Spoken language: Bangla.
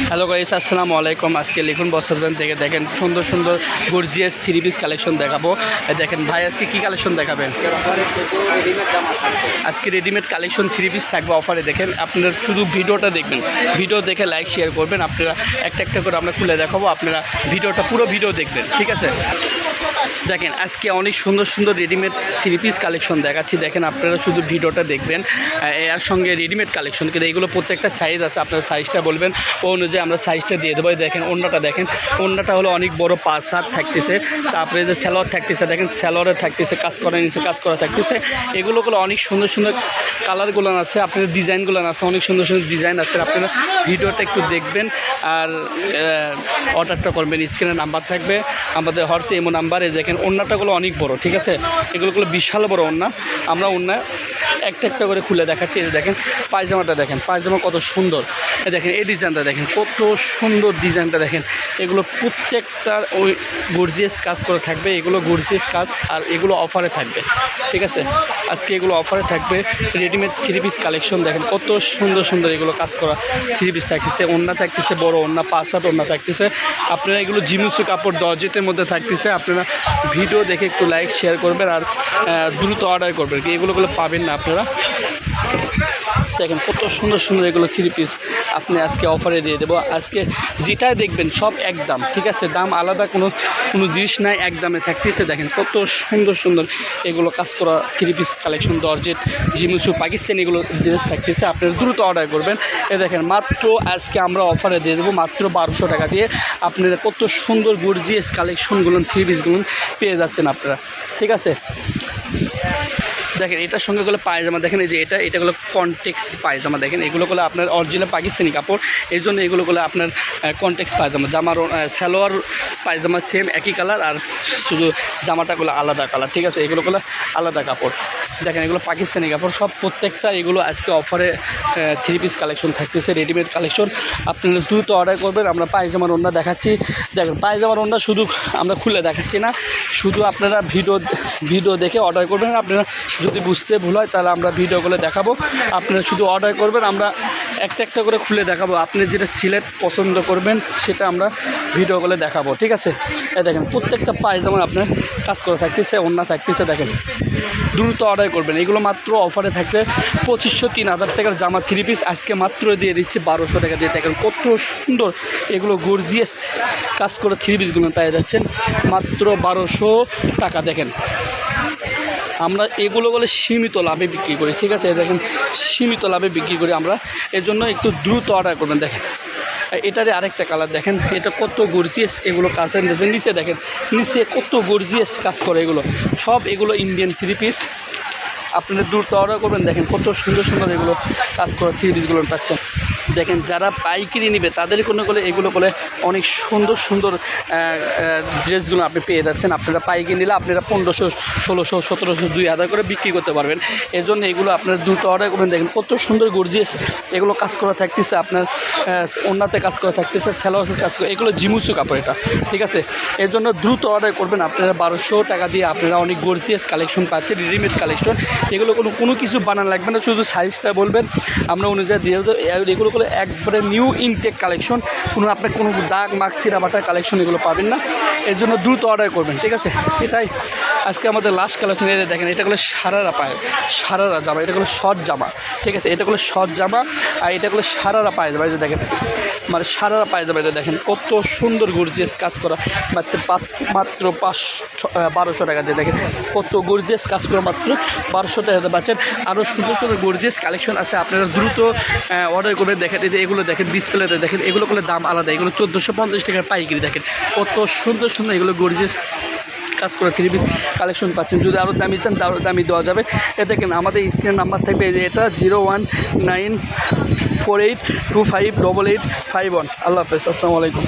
হ্যালো গাইস, আসসালামু আলাইকুম। আজকে লিখুন বস্ত্রদান থেকে দেখেন সুন্দর সুন্দর গর্জিয়াস থ্রি পিস কালেকশন দেখাবো। দেখেন ভাই আজকে কি কালেকশন দেখাবেন? আজকে রেডিমেড কালেকশন থ্রি পিস থাকবে অফারে। দেখেন আপনারা শুধু ভিডিওটা দেখবেন, ভিডিও দেখে লাইক শেয়ার করবেন। আপনারা একটা একটা করে আমরা খুলে দেখাবো, আপনারা ভিডিওটা পুরো ভিডিও দেখবেন, ঠিক আছে? দেখেন আজকে অনেক সুন্দর সুন্দর রেডিমেড থ্রি পিস কালেকশন দেখাচ্ছি। দেখেন আপনারা শুধু ভিডিওটা দেখবেন। এর সঙ্গে রেডিমেড কালেকশন কিন্তু এগুলো প্রত্যেকটা সাইজ আছে, আপনারা সাইজটা বলবেন, ও অনুযায়ী আমরা সাইজটা দিয়ে দেবো। দেখেন ওড়নাটা দেখেন, ওড়নাটা হলো অনেক বড় 5 হাত থাকতেছে। তারপরে যে স্যালোয়ার থাকতেছে, দেখেন স্যালোয়ারে থাকতেছে কাজ করা, নিচে কাজ করা থাকতেছে। এগুলোগুলো অনেক সুন্দর সুন্দর কালারগুলো আছে, আপনাদের ডিজাইনগুলো আছে, অনেক সুন্দর সুন্দর ডিজাইন আছে। আপনারা ভিডিওটা একটু দেখবেন আর অর্ডারটা করবেন। স্ক্রিনে নাম্বার থাকবে, আমাদের হোয়াটসঅ্যাপ ইমো নাম্বারে। দেখেন ওড়নাটাগুলো অনেক বড়, ঠিক আছে? এগুলোগুলো বিশাল বড় ওড়না। আমরা ওড়না একটা একটা করে খুলে দেখাচ্ছি। দেখেন পায়জামাটা দেখেন, পায়জামা কত সুন্দর। দেখেন এই ডিজাইনটা দেখেন, কত সুন্দর ডিজাইনটা দেখেন। এগুলো প্রত্যেকটা ওই গর্জিয়াস কাজ করে থাকবে, এগুলো গর্জিয়াস কাজ, আর এগুলো অফারে থাকবে, ঠিক আছে? আজকে এগুলো অফারে থাকবে। রেডিমেড থ্রি পিস কালেকশন দেখেন কত সুন্দর সুন্দর এগুলো কাজ করা থ্রি পিস থাকতেছে। ওড়না থাকতেছে বড় ওড়না, 5 হাত ওড়না থাকতেছে। আপনারা এগুলো জিমুসু কাপড় দরজেটের মধ্যে থাকতেছে। আপনারা ভিডিও দেখে একটু লাইক শেয়ার করবেন আর দ্রুত অর্ডার করবেন, এগুলো পাবেন না আপনারা। দেখেন কত সুন্দর সুন্দর এগুলো থ্রি পিস আপনি আজকে অফারে দিয়ে দেবো। আজকে যেটাই দেখবেন সব একদম, ঠিক আছে? দাম আলাদা কোনো জিনিস নাই, একদমে থাকতেছে। দেখেন কত সুন্দর সুন্দর এগুলো কাজ করা থ্রি পিস কালেকশন দরজেট জিমুসু পাকিস্তানি এগুলো ড্রেস থাকতেছে। আপনারা দ্রুত অর্ডার করবেন। দেখেন মাত্র আজকে আমরা অফারে দিয়ে দেবো মাত্র 1200 টাকা দিয়ে। আপনারা কত সুন্দর গর্জিয়াস কালেকশনগুলো থ্রি পিসগুলো পেয়ে যাচ্ছেন আপনারা, ঠিক আছে? দেখেন এটার সঙ্গে গুলো পায়জামা দেখেন, এই যে এটাগুলো কনটেক্স পায়জামা। দেখেন এগুলো করলে আপনার অরিজিনাল পাকিস্তানি কাপড়, এই জন্য এগুলো করলে আপনার কনটেক্স পায়জামা। জামার সালোয়ার পায়জামা সেম একই কালার, আর শুধু জামাটাগুলো আলাদা কালার, ঠিক আছে? এগুলো করলে আলাদা কাপড়। দেখেন এগুলো পাকিস্তানি কাপড় সব, প্রত্যেকটা এগুলো আজকে অফারে থ্রি পিস কালেকশন থাকতেছে, রেডিমেড কালেকশন। আপনারা দ্রুত অর্ডার করবেন। আমরা পায়জামার ওড়না দেখাচ্ছি। দেখেন পায়জামার ওড়না শুধু আমরা খুলে দেখাচ্ছি না, শুধু আপনারা ভিডিও দেখে অর্ডার করবেন। আপনারা যদি বুঝতে ভুল হয় তাহলে আমরা ভিডিওগুলো দেখাবো, আপনারা শুধু অর্ডার করবেন। আমরা একটা একটা করে খুলে দেখাবো, আপনি যেটা সিলেক্ট পছন্দ করবেন সেটা আমরা ভিডিওগুলো দেখাবো, ঠিক আছে? দেখেন প্রত্যেকটা পায়জামা আপনার কাজ করে থাকতেছে, ওড়না থাকতেছে। দেখেন দ্রুত অর্ডার করবেন। এগুলো মাত্র অফারে থাকবে 2500-3000 টাকার জামা থ্রি পিস আজকে মাত্র দিয়ে দিচ্ছি 1200 টাকা দিয়ে। দেখেন কত সুন্দর এগুলো গর্জিয়াস কাজ করে থ্রি পিসগুলো পেয়ে যাচ্ছেন মাত্র 1200 টাকা। দেখেন আমরা এগুলো বলে সীমিত লাভে বিক্রি করি, ঠিক আছে? দেখেন সীমিত লাভে বিক্রি করি আমরা, এর জন্য একটু দ্রুত অর্ডার করবেন। দেখেন এটারে আরেকটা কালার দেখেন, এটা কত গর্জিয়াস এগুলো কাজের নিচে দেখেন, নিচে কত গর্জিয়াস কাজ করে এগুলো সব, এগুলো ইন্ডিয়ান থ্রি পিস। আপনারা দ্রুত অর্ডার করবেন। দেখেন কত সুন্দর সুন্দর এগুলো কাজ করা থ্রি পিসগুলো পাচ্ছেন। দেখেন যারা পাইকারি নেবে তাদের কোনো এগুলো করে অনেক সুন্দর সুন্দর ড্রেসগুলো আপনি পেয়ে যাচ্ছেন। আপনারা পাইকারি নিলে আপনারা 1500, 1600, 1700, 2000 করে বিক্রি করতে পারবেন। এর জন্য এগুলো আপনারা দ্রুত অর্ডার করবেন। দেখেন কত সুন্দর গর্জিয়াস এগুলো কাজ করা থাকতেছে, আপনার ওড়নাতে কাজ করা থাকতেছে, সালোয়ারের কাজ করা, এগুলো জিমুসু কাপড় এটা, ঠিক আছে? এর জন্য দ্রুত অর্ডার করবেন। আপনারা 1200 টাকা দিয়ে আপনারা অনেক গর্জিয়াস কালেকশন পাচ্ছেন, রেডিমেড কালেকশন। এগুলো কোনো কিছু বানানো লাগবে না, শুধু সাইজটা বলবেন, আমরা অনুযায়ী দিয়ে দেবো। এগুলো একবারে নিউ ইনটেক কালেকশন, আপনার কোনো দাগ মার্ক সিরা বাটার কালেকশন এগুলো পাবেন না। এর জন্য দ্রুত অর্ডার করবেন, ঠিক আছে? এটাই আজকে আমাদের লাস্ট কালেকশন। দেখেন এটা হলো সারারা জামা, এটা হলো শর্ট জামা, ঠিক আছে? এটা হলো শর্ট জামা, আর এটা হলো সারারা পায়জামা। এই যে দেখেন মানে সারারা পায়জামা, এটা দেখেন কত সুন্দর গর্জিয়াস কাজ করা মাত্র 1200 টাকা দিয়ে। দেখেন কত গর্জিয়াস কাজ করা মাত্র 1200 টাকা পাচ্ছেন। আরও সুন্দর সুন্দর গর্জিয়াস কালেকশন আছে, আপনারা দ্রুত অর্ডার করে। দেখেন এগুলো দেখেন ডিসপ্লেতে, দেখেন এগুলো করলে দাম আলাদা, এগুলো 1450 টাকার পাইকারি। দেখেন কত সুন্দর সুন্দর এগুলো গর্জিয়াস কাজ করে থ্রি পিস কালেকশন পাচ্ছেন। যদি আরও দামি চান তারও দামি দেওয়া যাবে। দেখেন আমাদের স্ক্রিনের নাম্বার থাকবে, এই যে এটা 01948258851। আল্লাহ হাফেজ, আসসালামু আলাইকুম।